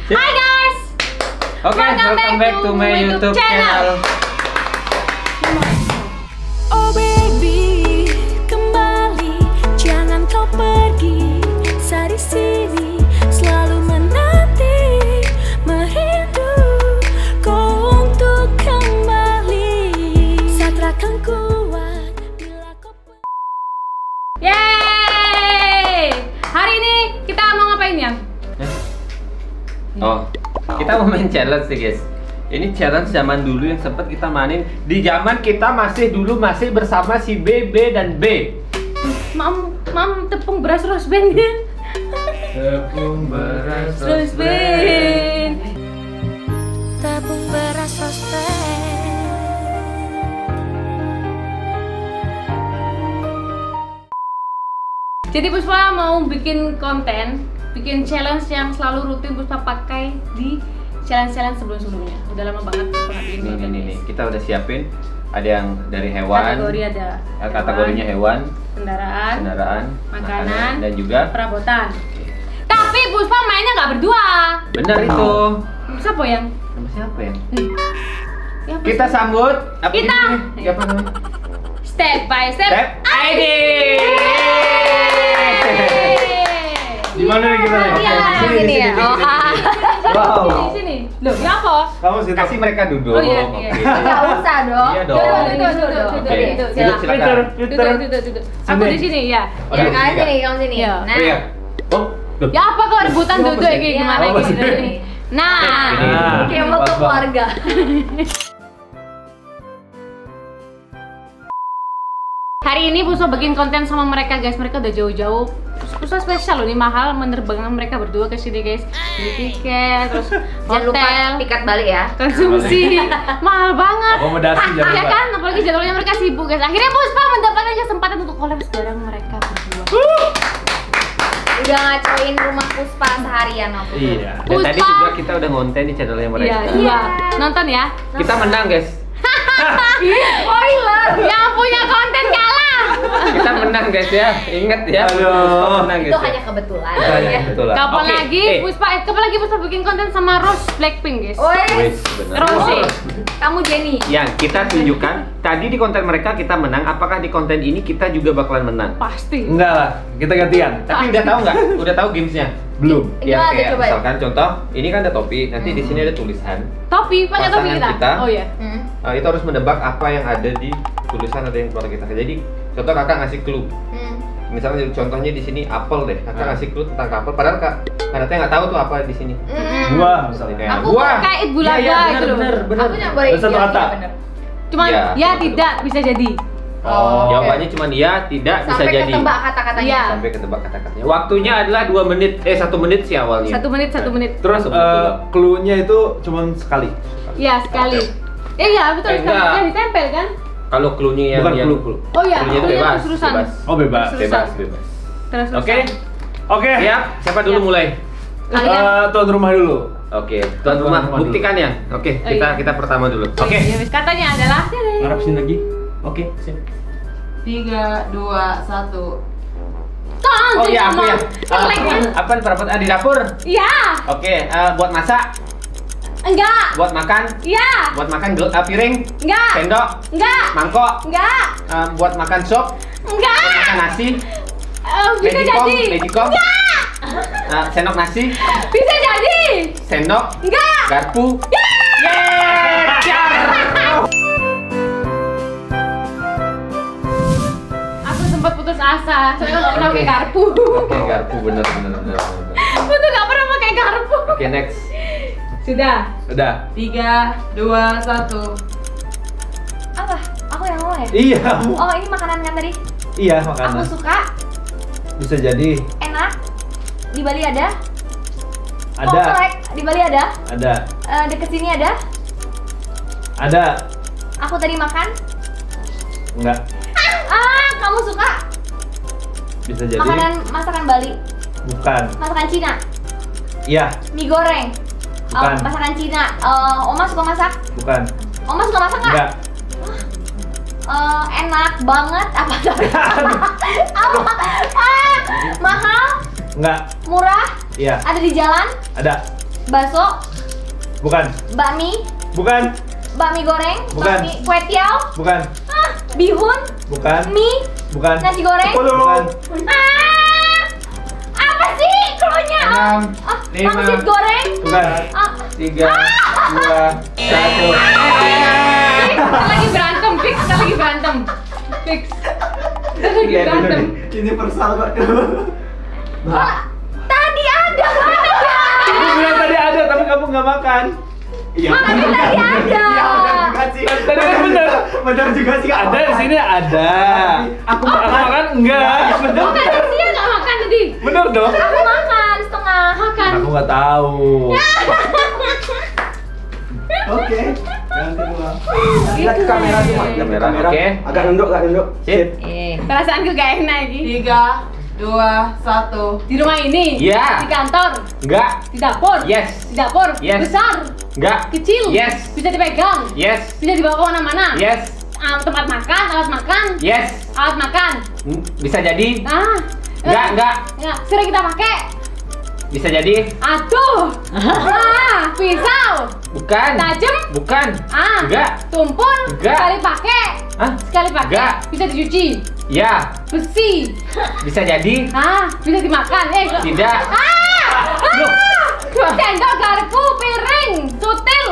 Hai guys. Welcome back to my YouTube channel. Oh baby, kembali, jangan kau pergi. Dari sini selalu menanti, merindu kau untuk kembali. Satrakan kuat bila kau. Yeay. Hari ini kita mau ngapain ya? Oh, kita mau main challenge sih guys. Ini challenge zaman dulu yang sempat kita mainin di zaman kita masih bersama si B, B dan B. Mam tepung beras rose band ya. Tepung beras Rose band. Tepung beras rose band. Jadi Puspa mau bikin konten, bikin challenge yang selalu rutin Puspa pakai di challenge-challenge sebelum-sebelumnya. Udah lama banget Puspa nggak bikin konten. Nih, kita udah siapin. Ada yang dari hewan. Kategori ada kategorinya hewan, kendaraan, makanan, dan juga perabotan. Tapi Puspa mainnya nggak berdua. benar itu. Siapa yang? Nama siapa ya? Ya, Kita sambut apa Kita. ini? Apa namanya? Step by step. Step ID. Di mana nih kita? Iya, sini ya. Oh, Wow. di sini. Loh, ya apa? Kamu sih Kasih mereka duduk. Oh, iya. Oke. Nggak usah dong. Iya dong. Duduk. Oke. Silakan. Silakan. Duduk. Aku di sini ya. Oh, Ya duduk kan juga. sini, kamu sini. Iya. Nah, Oh, iya. Oh, loh. Ya apa kok rebutan Oh, duduk masih- kayak Iya, gimana oh, gitu masih- nih. Nah, Ini. kayak mau ke keluarga. hari ini Puspa bikin konten sama mereka guys. Mereka udah jauh-jauh. Puspa spesial loh, ini mahal menerbangkan mereka berdua ke sini guys. Beli tiket, terus Jangan lupa hotel, tiket balik ya. konsumsi. Mahal banget. Akomodasi jangan Ya lupa. kan, apalagi jadwalnya mereka sibuk guys. Akhirnya Puspa mendapatkan kesempatan untuk collab bareng mereka berdua. Udah ngacoin rumah Puspa seharian aku. Iya. Dan tadi Puspa. juga kita udah ngonten di channelnya mereka. Iya, iya. Nonton ya. Kita menang guys. Spoiler. Yang punya konten kalah. Kita menang guys ya. Ingat ya. Aduh. Puspa menang guys. Itu ya. hanya kebetulan. Iya, ya. betul lah. Kapan Oke, lagi kapan lagi Puspa bikin konten sama Rose Blackpink guys. Woi, Wis, benar. Rose. kamu Jenny. Yang kita tunjukkan tadi di konten mereka kita menang, apakah di konten ini kita juga bakalan menang? Pasti. Enggak lah, kita gantian. Tapi udah tahu nggak? Udah tahu gamesnya? Belum. Yang Gimana tuh, kayak coba ya? misalkan contoh, ini kan ada topi, nanti di sini ada tulisan. Topi, pakai topi Pasangan kita. kita. Oh iya. Itu harus menebak apa yang ada di tulisan atau yang keluar kita. Jadi contoh kakak ngasih clue. Misalnya contohnya di sini apel deh, kakak ngasih clue tentang apel, padahal kak ternyata nggak tahu tuh apa di sini. Buah misalnya. Kayak Aku buah. terkait Iya, bulaga iya, gitu loh. bener. Aku nyobain. Satu kata. bener. Cuman Iya, ya betul. tidak bisa jadi. Oh, Jawabannya cuma iya, tidak, bisa sampai jadi. ketebak kata-katanya. Iya. Sampai ketebak kata-katanya. Waktunya adalah 1 menit sih awalnya. 1 menit, 1 menit. Terus clue-nya itu cuma sekali. Iya, sekali. Iya, betul sekali. enggak. Yang ditempel kan? Kalau clue-nya yang Bukan clue. Oh iya, clue-nya itu clue-nya bebas, terus-terusan. bebas. Oh, bebas. Bebas. Terus. Oke. Oke. Siap. Siapa dulu Siap. mulai? Kalian. Tuan rumah dulu. Oke, tuan Tuan rumah rumah buktikan ya. Oke, Oh, kita iya. kita pertama dulu. Oke. Ya, wis. Katanya adalah Harap sini lagi. Oke, sip. 3, 2, 1. Oh iya, aku ya. Seleknya. Apa perabotan di dapur? Iya. Oke, buat masak, Enggak. buat makan, Iya. buat makan piring, Enggak. sendok, Enggak. mangkok, Enggak. buat makan sop, Enggak. makan nasi, Bisa jadi. magicom, sendok nasi, Bisa jadi. sendok, Enggak. garpu. Yeay, jar. Aku sempat putus asa, soalnya nggak pernah pakai garpu. Oke, garpu bener. Aku tuh nggak pernah pakai garpu. Oke, next. Sudah. Udah. 3, 2, 1. Apa? Aku yang ngomong ya? Iya. Oh, ini makanan kan tadi? Iya, Aku makanan. suka, Bisa jadi. enak. Di Bali ada? Ada. Komplek di Bali ada? Ada. Deket sini ada? Ada. Aku tadi makan? Enggak. Kamu suka? Bisa jadi. Makanan masakan Bali? Bukan. Masakan Cina? Iya, Mie goreng? Bukan. Masakan Cina? Oma suka masak? bukan. Oma suka masak nggak? Enggak. Enak banget apa tadi? Apa? Mahal? Enggak. Murah? Iya, Ada di jalan? ada. Bakso, Bukan. bakmi, Bukan. bakmi goreng, Bukan. bakmi kue tiaw, Bukan. bihun, Bukan. mie, Bukan. nasi goreng. Bukan. Apa sih cluenya? 6, 5, Pangsit goreng. Bukan. 3, 2, 1. Kita lagi berantem, fix. Kita lagi berantem. Fix. Kita lagi berantem. Universal kok. Tadi ada. Aku bilang tadi ada, tapi kamu nggak makan. Iya. Tadi ada. Tadi kan bener. Bener juga sih. Ada di sini ada. Aku makan enggak. Bener. Oh, kan dia nggak makan tadi. Bener dong. Aku makan setengah. Makan. Aku nggak tahu. Oke. Yang kedua. Lihat ke kamera semua. Kamera, oke. Agak nunduk, agak nunduk. Sip. Perasaanku gak enak lagi. 3, 2, 1. Di rumah ini. Iya. Di kantor. Enggak. Di dapur. Yes. Di dapur. Yes. Besar. Enggak. Kecil. Yes. Bisa dipegang. Yes. Bisa dibawa kemana-mana. Yes. Tempat makan, alat makan. Yes. Alat makan. Bisa jadi. Enggak. Sering kita pakai. Bisa jadi. Aduh. Pisau. Bukan. Tajam. Bukan. Enggak. Tumpul. Enggak. Sekali pakai. Hah? Sekali pakai. Enggak. Bisa dicuci. Ya. Besi. Bisa jadi. Bisa dimakan. Tidak. Sendok, garpu, piring, sutil.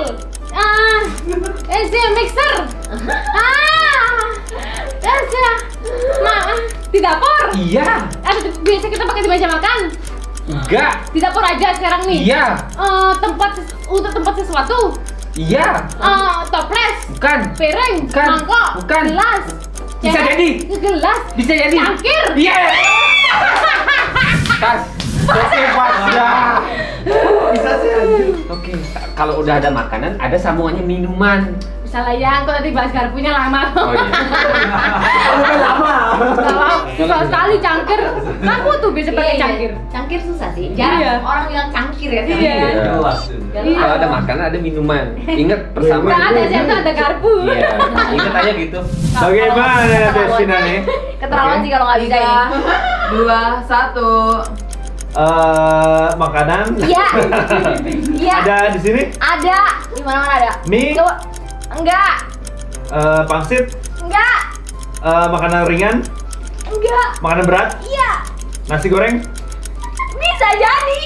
Mixer. Di dapur. Iya. Biasa kita pakai di meja makan. Enggak. Di dapur aja sekarang nih. Iya. Untuk tempat sesuatu. Iya. Toples. Bukan. Piring. Bukan. Mangkok. Bukan. Gelas. Bisa jadi. Gelas. Bisa jadi. Cangkir. Iya. Tas. Oke, pas ya. Bisa sih anjir. Oke. Kalau udah ada makanan, ada sambungannya minuman. Misalnya yang kok tadi bahas garpunya lama. Oh iya. Udah lama. Susah sekali cangkir. Kamu tuh bisa pakai cangkir. Cangkir susah sih. Jarang Iya. orang bilang cangkir ya. Iya. Jelas. Kalau ada makanan, ada minuman. Ingat persamaan. Nggak ada siapa ada garpu. Iya. Ingat aja gitu. Bagaimana Desina nih? Keterlaluan sih kalau nggak bisa ini. 3, 2, 1. Makanan. Iya. Iya. Ada di sini? Ada. Di mana-mana ada. Mie? Coba. Enggak. Pangsit? Enggak. Makanan ringan? Enggak. Makanan berat? Iya. Nasi goreng? Bisa jadi.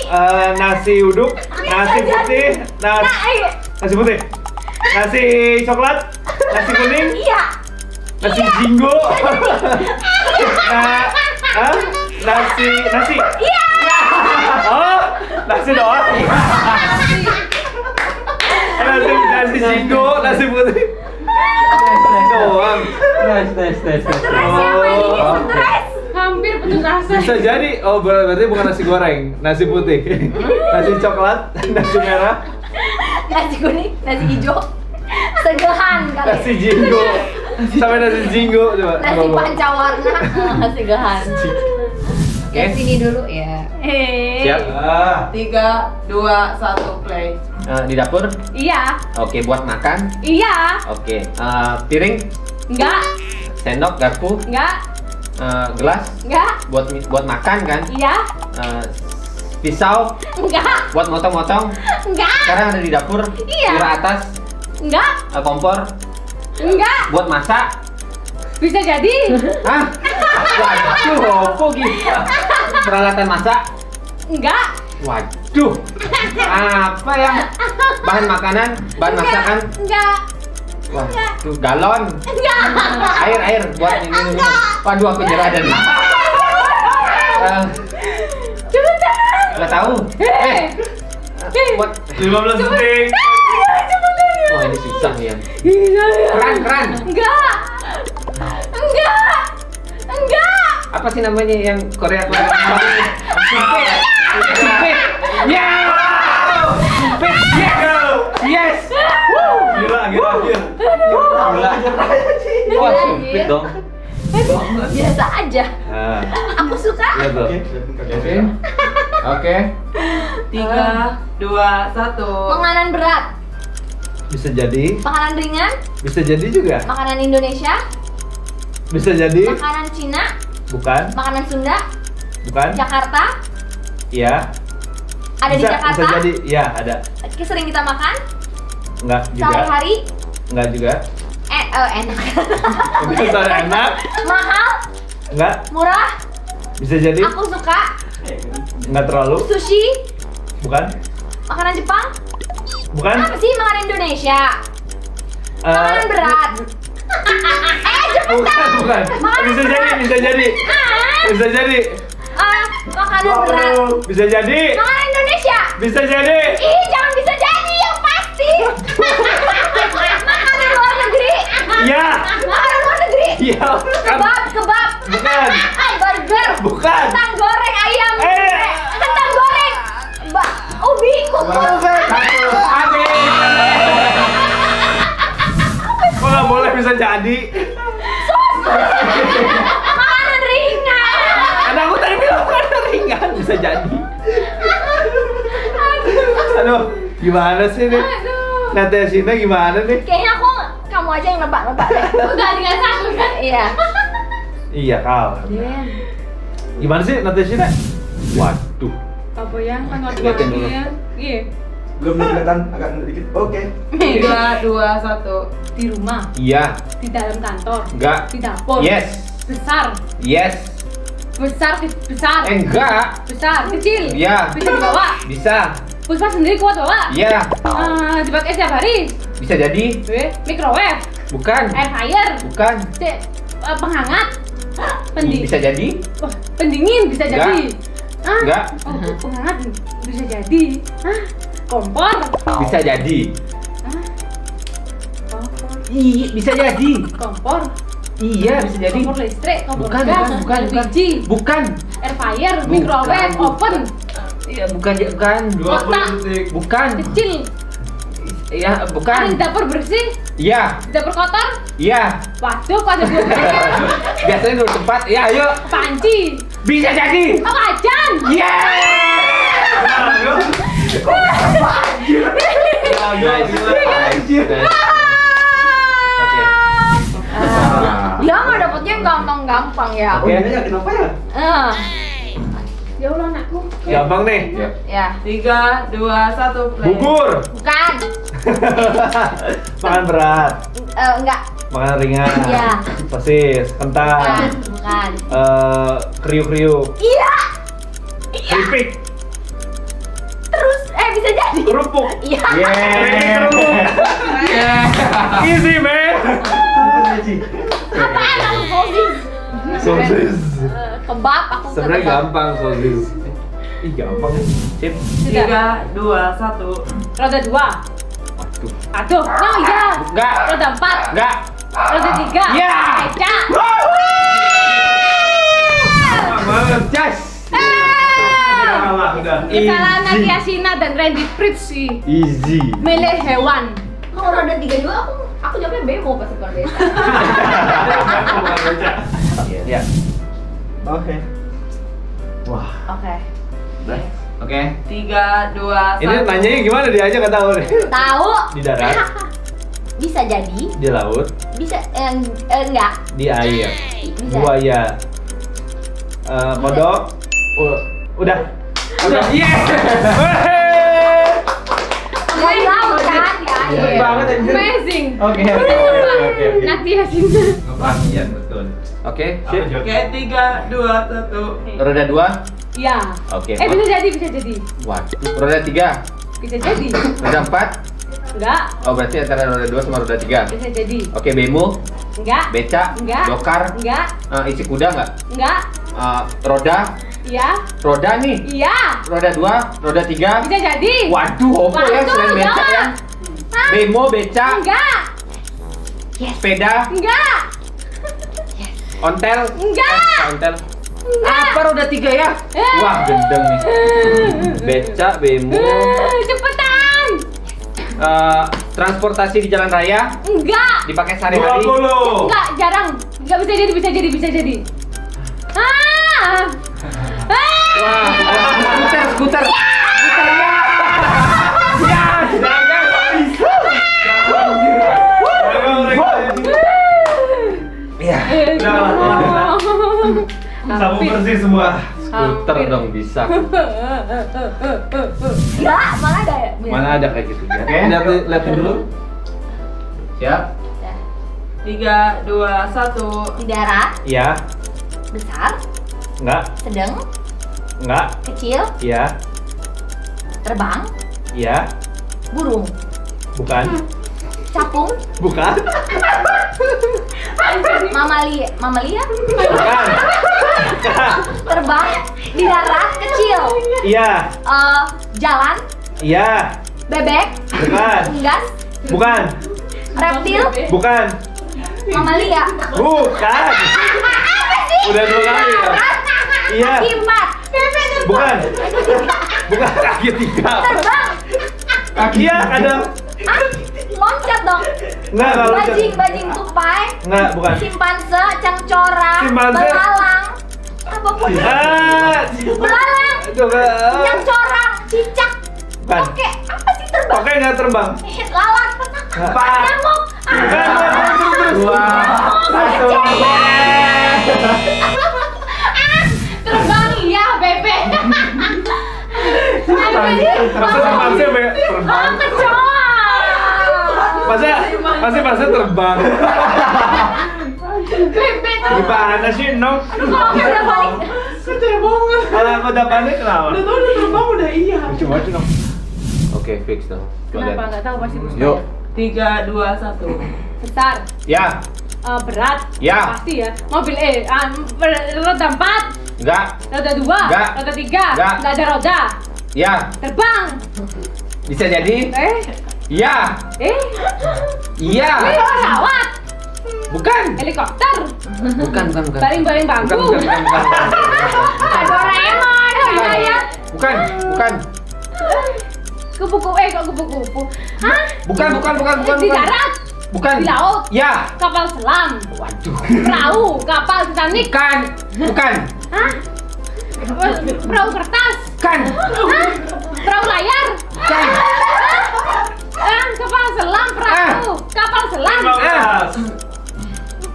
Nasi uduk? Nasi putih? Nasi putih? Nasi coklat? Nasi kuning? Iya. Nasi jinggo? Nasi? Iya. Oh, nasi doang? Nasi jinggo, nasi putih? Nasi doang? Nice. Oh, Stres. Hampir putus asa. bisa jadi. Oh, berarti bukan nasi goreng, nasi putih, nasi coklat, nasi merah, Nasi kuning, nasi hijau. Segehan kali. nasi jinggo, sampai nasi jinggo coba. Nasi Coba. pancawarna. Segehan. Oke. Sini dulu ya. Siap. 3, 2, 1, play. Di dapur. Iya. Oke, buat makan. Iya. Oke. Piring, Enggak. sendok, garpu, Enggak. gelas. Enggak. Buat makan kan. Iya. Pisau Enggak. buat motong-motong. Enggak. Sekarang ada di dapur. Iya. Tira atas. Enggak. Kompor Enggak. buat masak. Bisa jadi. Hah? Waduh, apa gitu? Peralatan masak? Enggak. Waduh. Apa yang bahan makanan, bahan masakan? Enggak. Waduh, galon. Enggak. Air buat ini. Waduh, aku nyerah dan. Cepetan. Nggak tahu. Buat 15 detik. wah ini susah nih ya. Keran. Keran. Enggak. Apa sih namanya yang Korea? Sumpit. Ya. Sumpit. Yes. Gila. Wah, sumpit dong. Biasa aja. Nah, Aku suka. iya tuh. Oke. 3, 2, 1. Makanan berat. Bisa jadi, Makanan ringan. bisa jadi juga. Makanan Indonesia. Bisa jadi, Makanan Cina. bukan, Makanan Sunda. bukan. Jakarta. Iya, Ada di Jakarta? Bisa jadi, ya ada. Sering kita makan? Enggak juga. Sehari-hari? Enggak juga. Enak. Bisa enak. Mahal? Enggak. Murah? Bisa jadi. Aku suka. Enggak terlalu. Sushi? Bukan. Makanan Jepang? Bukan. Apa sih makanan Indonesia? Makanan berat? Bukan, bukan. Bisa jadi, bisa jadi. Bisa jadi. Makanan berat? Bisa jadi. Makanan Indonesia? Bisa jadi. Ih, jangan bisa jadi, yang pasti. Makanan luar negeri? Iya. Makanan luar negeri? Iya. Kebab? Bukan. Burger? Bukan. Kentang goreng ayam? Eh. Kentang goreng? Ubi? Kukus? Kok nggak boleh bisa jadi? Makanan ringan? Karena aku tadi bilang makanan ringan bisa jadi. Aduh, gimana sih nih? Natesina gimana nih? Kayaknya kamu aja yang nebak-nebak deh. Udah tinggal satu kan? Iya. Iya kalah. Gimana sih Natesina? Waduh. Apa yang kan waktu Liatin dulu. Iya. Belum kelihatan, agak dikit. Oke. 3, 2, 1. Di rumah, Iya. di dalam kantor, Enggak. di dapur. Yes. Besar, Yes. besar, besar, Enggak. besar, kecil. Iya. Bisa dibawa. Bisa. Puspa sendiri kuat bawa. Iya. Dipakai setiap hari. Bisa jadi. Microwave, Bukan. air fryer, Bukan. penghangat, Bisa jadi. pendingin bisa Enggak. jadi. Enggak. Penghangat bisa jadi. Kompor, Bisa jadi. kompor, Iya, bisa jadi. kompor, Iya, bisa jadi. kompor listrik, kompor Bukan, gas, bukan. LPG, Bukan. air fryer, Bukan, microwave, bukan. oven, Iya, bukan. kotak, Bukan. kecil. Iya, Ada bukan. di dapur bersih, Iya. di dapur kotor. Iya. Waduh, kok ada dua piring. Biasanya dulu tempat. Ya, ayo. Panci, Bisa jadi. wajan. Iya. Oke. Dia nggak dapetnya yang gampang-gampang ya. Oh iya, kenapa ya? Ya Allah anakku. Gampang nih. Ya. 3, 2, 1. Play. Bubur. Bukan. Makan berat. Enggak. Makan ringan. Iya. Sosis, kentang. Bukan. Kriuk-kriuk. Iya. Keripik. Terus bisa jadi. Kerupuk. Iya. Yeah. Easy man. Apaan kamu sosis? Sosis. Kebab aku Sebenarnya kebab. gampang sosis. Ih gampang. Sip. 3, 2, 1. Roda 2. Waduh. Aduh, oh iya. Enggak. Roda 4. Enggak. Roda 3. Iya. Beca. Banget. Yes. Udah. Kesalahan Nadia Asina dan Randy Pritz sih. Easy. Milih hewan. Kalau roda 3 juga aku jawabnya bemo pas sekolah desa. Ya. Oke. Wah. Oke. Oke. 3, 2, 1. Ini nanyanya gimana dia aja nggak tahu nih. Tahu? Di darat, Bisa jadi. di laut, Bisa enggak. di air, Bisa. buaya, kodok. Udah. Yes. Di laut kan ya. Cepet banget anjir. Amazing. Oke. Nadia Asina. Iya betul. Oke. Sip. Oke, 3, 2, 1. Roda 2. Ya. Oke. Bisa jadi, bisa jadi. Waduh. Roda 3. Bisa jadi. Roda 4. Enggak. Oh, berarti antara roda 2 sama roda 3. Bisa jadi. Oke, bemo, Enggak. beca, Enggak. dokar, Enggak. isi kuda nggak? Enggak. Roda, Iya. roda nih. Iya. Roda 2, roda 3. Bisa jadi. Waduh, apa ya Waduh, selain beca jangan. ya? Hah? Bemo, beca, Enggak. sepeda, Enggak. ontel. Enggak. Ontel. Enggak. Apa roda 3 ya? Wah, gendeng nih. Beca, bemo, Cepetan. transportasi di jalan raya, Enggak. dipakai sehari-hari. 20. Enggak, jarang. Enggak bisa jadi, bisa jadi, bisa jadi. Ah. Wah, skuter, skuter. Skuter ya. Ya, Iya. Hampir. Sabu bersih semua. Skuter dong bisa. Ya, mana ada ya? Mana ada kayak gitu ya? Oke. Lihatin dulu. Siap? 3, 2, 1. Di darat, Iya. besar, Enggak. sedang, Enggak. kecil, Iya. terbang, Iya. burung, Bukan. capung, Bukan. mamalia, Bukan. terbang, di darat, kecil, Iya. jalan, Iya. bebek, Bukan. unggas, Bukan. reptil, Bukan. mamalia, Bukan. Udah 2 kali ya? Iya. kaki 4, Bukan. Bukan kaki 3. terbang, Iya, kadang. loncat dong, Enggak, kalau bajing tupai, Enggak, bukan. simpanse, cengcorang, Simpanse. belalang, apapun, belalang, Coba. cengcorang, cicak, Bukan. oke, apa sih terbang? Oke, enggak terbang. Lalat, nyamuk, Terus. 2, 1. Terbang iya, Bebe. Masa simpanse terbang? kecoa, Masa terbang? Bebe Gimana sih, Nok? kok udah balik? Kalau aku udah panik, kenapa? Udah terbang udah iya. Coba aja, Nok. Oke, fix dong. Kenapa nggak tahu pasti Puspa? Yuk. 3, 2, 1. Besar, Ya. berat, Ya. pasti ya. Mobil roda 4, Enggak. roda 2, Nggak. roda 3, Nggak. nggak ada roda. Ya. Terbang. Bisa jadi? Ya. Iya. Pesawat, Bukan. helikopter, Bukan. baling-baling bambu. Bukan. Doraemon, ya. Bukan. Kupu-kupu, kok kupu-kupu? Hah? Bukan. Di darat, Bukan. di laut, Ya. kapal selam, Waduh. perahu, kapal Titanic. Bukan. Hah? Perahu kertas. Bukan. Hah? Perahu layar. Bukan. Kapal selam, perahu, kapal selam,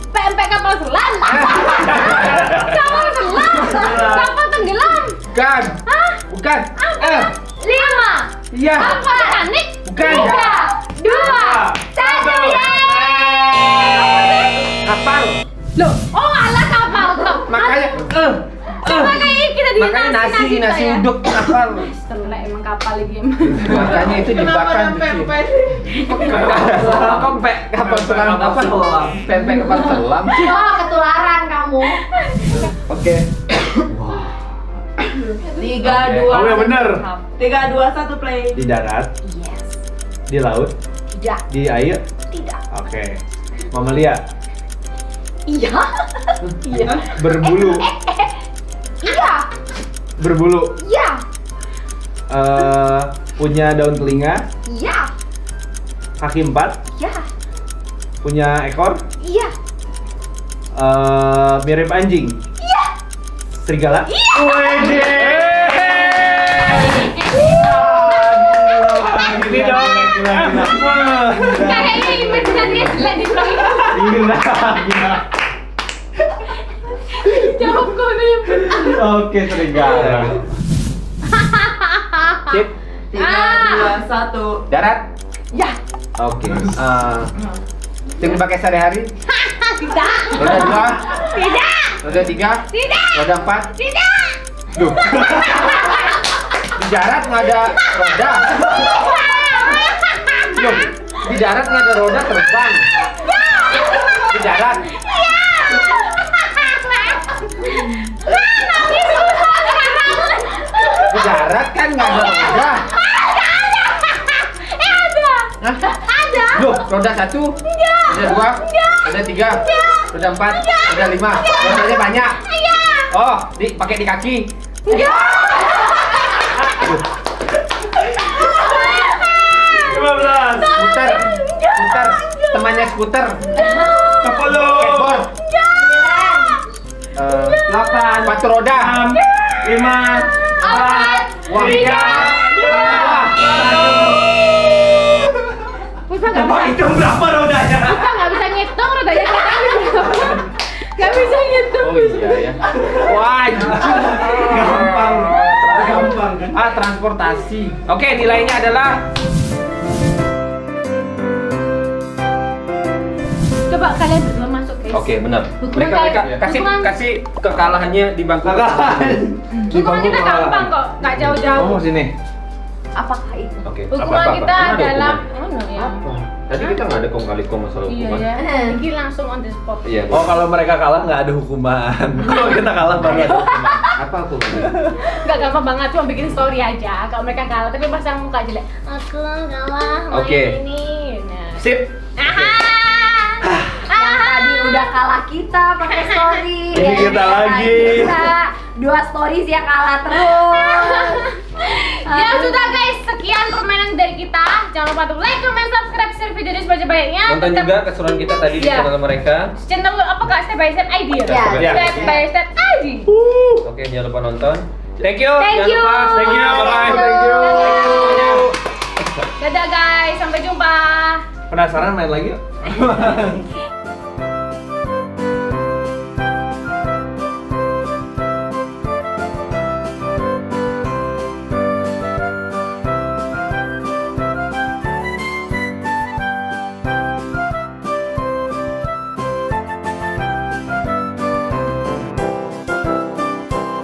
PMP kapal selam, kapal selam, kapal tenggelam. Bukan. Hah? Bukan. 5, Iya. kapal Titanic. Bukan. 3, 2, 1, Kapal. Loh, oh alah kapal toh. Makanya Makanya kita di makanya nasi uduk kapal. Telek emang kapal ini. Makanya itu dimakan. Kompek kapal selam apa? Pempek kapal selam. Oh, ketularan kamu. Oke. 3, 2, Oh, yang bener. 3, 2, 1, play. Di darat, Yes. di laut, Tidak. di air. Tidak. Oke. Mamalia. Iya. Berbulu. Iya. Berbulu. Iya. Punya daun telinga, Iya. kaki 4, Iya. punya ekor, Iya. mirip anjing. Iya. Serigala. Wede. Ini dong. Kayaknya imajinasinya jelek di vlog ini. Jawab kau nih. Oke, serigala. Sip. 3, 2, 1. Darat. Ya, Oke. Tim dipakai sehari-hari. tidak. Roda 2. Tidak. Roda 3. Tidak. Roda 4. Tidak. Duh. Di darat nggak ada roda. Loh, di darat nggak ada roda terbang. Di darat. Di darat kan nggak ada roda. Ada. Loh, roda 1, roda 2, roda 3, roda 4, roda 5. Rodanya banyak. Oh, pakai di kaki. 15. Skuter. Temannya skuter. 10. Skateboard. 8. Sepatu roda. 5. 4, Wah. 3, 2. Puspa nggak bisa. Hitung berapa rodanya? Puspa nggak bisa ngitung rodanya kelihatan. Nggak bisa ngitung. Oh iya ya. Wah, Transportasi. Oke, nilainya adalah Coba kalian berdua masuk guys. Oke, benar. Hukuman Mereka kayak- kasih hukuman- kasih kekalahannya di bangku. Hukuman kita gampang kok, nggak jauh-jauh. sini. Apakah itu? Oke. Hukuman apa-apa. kita Emang ada adalah hukuman? ya. Tadi kita nggak ada kong kali kong masalah Iya hukuman. ya. Ini langsung on the spot. Iya. Oh, kalau mereka kalah nggak ada hukuman. Kalau kita kalah baru ada hukuman. Apa hukuman? Nggak gampang banget, cuma bikin story aja. Kalau mereka kalah, tapi pasang muka jelek. Aku kalah main Oke. ini. Nah. Sip. Yang tadi udah kalah kita pakai story. Ini Yang kita kalah lagi. kita. 2 stories ya kalah terus. Ya sudah guys, sekian permainan dari kita. Jangan lupa untuk like, comment, subscribe, share video ini sebanyak-banyaknya. Nonton juga keseruan kita tadi di Iya. channel mereka. Channel apa kak? Step by step ID ya? Ya. Ya. Step by step ID. Oke, jangan lupa nonton. Thank you. Thank Jangan you. lupa. Thank you. Bye-bye. Thank you. Dadah guys, sampai jumpa. Penasaran main lagi yuk?